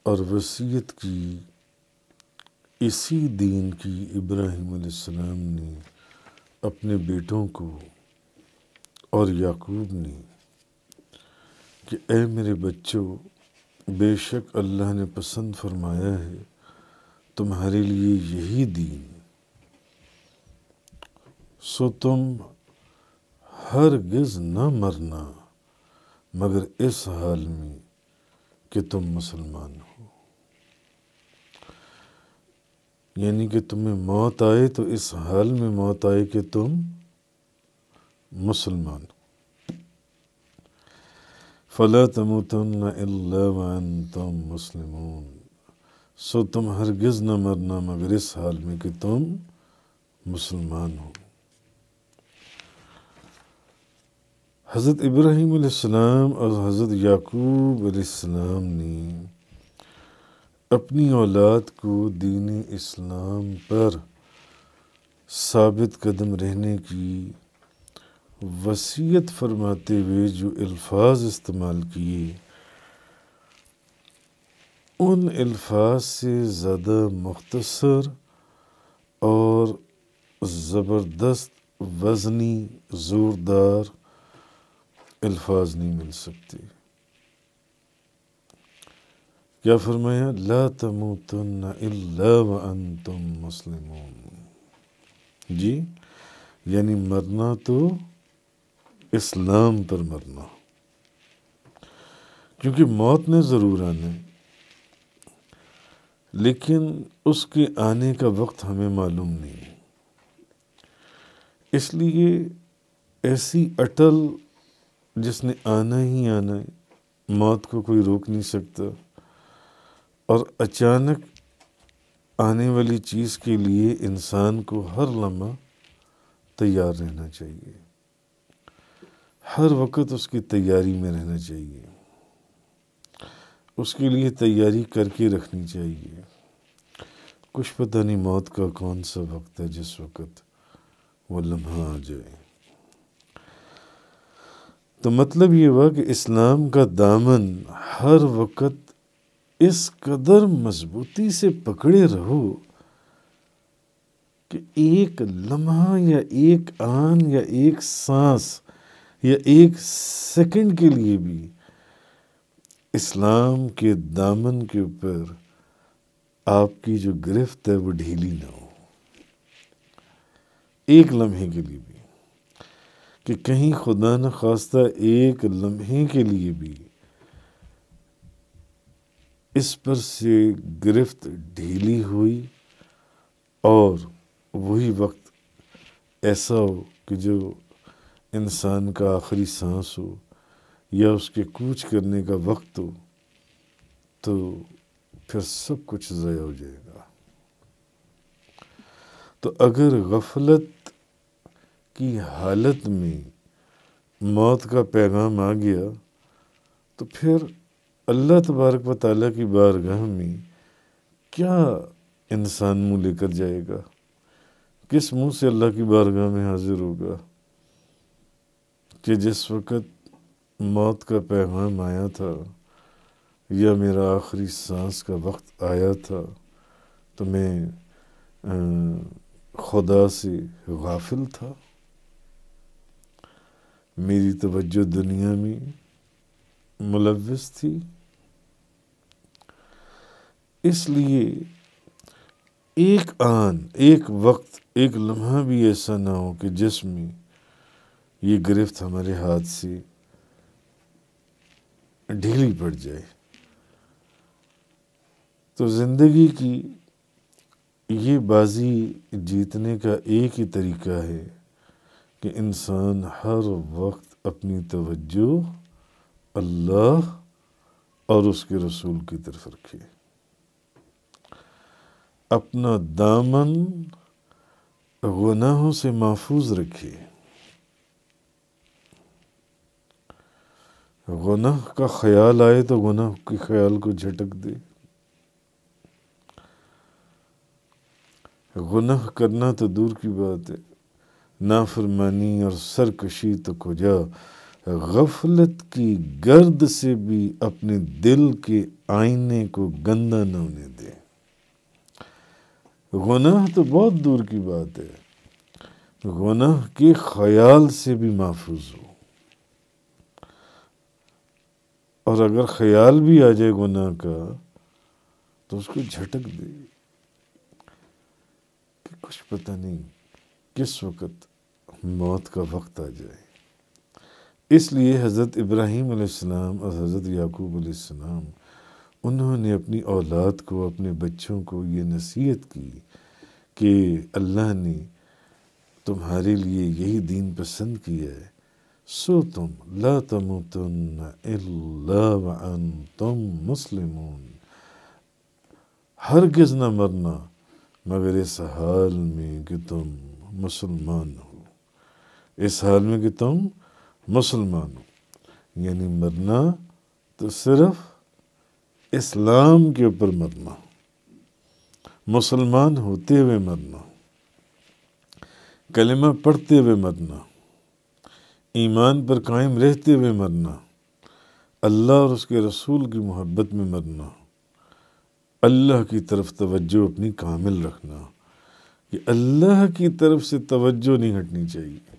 اور وصیت کی اسی دین کی ابراہیم علیہ السلام نے اپنے بیٹوں کو اور یعقوب نے کہ اے میرے بچوں، بے شک اللہ نے پسند فرمایا ہے تمہارے لیے یہی دین، سو تم ہرگز نہ مرنا مگر اس حال میں کہ تم مسلمان ہو، یعنی کہ تمہیں موت آئے تو اس حال میں موت آئے کہ تم مسلمان ہو۔ فَلَا تَمُوتُنَّ إِلَّا وَأَنْتُمْ مُسْلِمُونَ، سو تم ہرگز نہ مرنا مگر اس حال میں کہ تم مسلمان ہو۔ حضرت ابراہیم علیہ السلام اور حضرت یعقوب علیہ السلام نے اپنی اولاد کو دین اسلام پر ثابت قدم رہنے کی وصیت فرماتے ہوئے جو الفاظ استعمال کیے، ان الفاظ سے زیادہ مختصر اور زبردست وزنی زوردار الفاظ نہیں مل سکتے۔ کیا فرمایا؟ لا تموتن الا وانتم مسلمون، جی یعنی مرنا تو اسلام پر مرنا، کیونکہ موت نے ضرور آنا ہے، لیکن اس کے آنے کا وقت ہمیں معلوم نہیں ہے، اس لیے ایسی اٹل جس نے آنا ہی آنا ہے، موت کو کوئی روک نہیں سکتا، اور اچانک آنے والی چیز کے لیے انسان کو ہر لمحہ تیار رہنا چاہیے، ہر وقت اس کی تیاری میں رہنا چاہیے، اس کے لیے تیاری کر کے رکھنی چاہیے۔ کچھ پتہ نہیں موت کا کون سا وقت ہے جس وقت وہ لمحہ آ جائے۔ تو مطلب یہ ہوا کہ اسلام کا دامن ہر وقت اس قدر مضبوطی سے پکڑے رہو کہ ایک لمحہ یا ایک آن یا ایک سانس یا ایک سیکنڈ کے لیے بھی اسلام کے دامن کے اوپر آپ کی جو گرفت ہے وہ ڈھیلی نہ ہو، ایک لمحے کے لیے بھی، کہ کہیں خدا نخواستہ ایک لمحے کے لیے بھی اس پر سے گرفت ڈھیلی ہوئی اور وہی وقت ایسا ہو کہ جو انسان کا آخری سانس ہو یا اس کے کوچ کرنے کا وقت ہو، تو پھر سب کچھ ضائع ہو جائے گا۔ تو اگر غفلت کی حالت میں موت کا پیغام آ گیا تو پھر اللہ تبارک و تعالیٰ کی بارگاہ میں کیا انسان منہ لے کر جائے گا؟ کس منہ سے اللہ کی بارگاہ میں حاضر ہوگا کہ جس وقت موت کا پیغام آیا تھا یا میرا آخری سانس کا وقت آیا تھا تو میں خدا سے غافل تھا، میری توجہ دنیا میں ملوث تھی۔ اس لیے ایک آن، ایک وقت، ایک لمحہ بھی ایسا نہ ہو کہ جس میں یہ گرفت ہمارے ہاتھ سے ڈھیلی پڑ جائے۔ تو زندگی کی یہ بازی جیتنے کا ایک ہی طریقہ ہے کہ انسان ہر وقت اپنی توجہ اللہ اور اس کے رسول کی طرف رکھے، اپنا دامن گناہوں سے محفوظ رکھے، گناہ کا خیال آئے تو گناہ کے خیال کو جھٹک دے، گناہ کرنا تو دور کی بات ہے، نافرمانی اور سرکشی تو کجا، غفلت کی گرد سے بھی اپنے دل کے آئینے کو گندا نہ ہونے دے۔ گناہ تو بہت دور کی بات ہے، گناہ کے خیال سے بھی محفوظ ہو، اور اگر خیال بھی آ جائے گناہ کا تو اس کو جھٹک دے کہ کچھ پتہ نہیں کس وقت موت کا وقت آ جائے۔ اس لیے حضرت ابراہیم علیہ السلام اور حضرت یعقوب علیہ السلام انہوں نے اپنی اولاد کو، اپنے بچوں کو یہ نصیحت کی کہ اللہ نے تمہارے لیے یہی دین پسند کیا ہے، سو تم لا تموتن الا وانتم مسلمون، ہرگز نہ مرنا مگر اس حال میں کہ تم مسلمان ہو، اس حال میں کہ تم مسلمان ہو، یعنی مرنا تو صرف اسلام کے اوپر مرنا، مسلمان ہوتے ہوئے مرنا، کلمہ پڑھتے ہوئے مرنا، ایمان پر قائم رہتے ہوئے مرنا، اللہ اور اس کے رسول کی محبت میں مرنا، اللہ کی طرف توجہ اپنی کامل رکھنا، کہ اللہ کی طرف سے توجہ نہیں ہٹنی چاہیے۔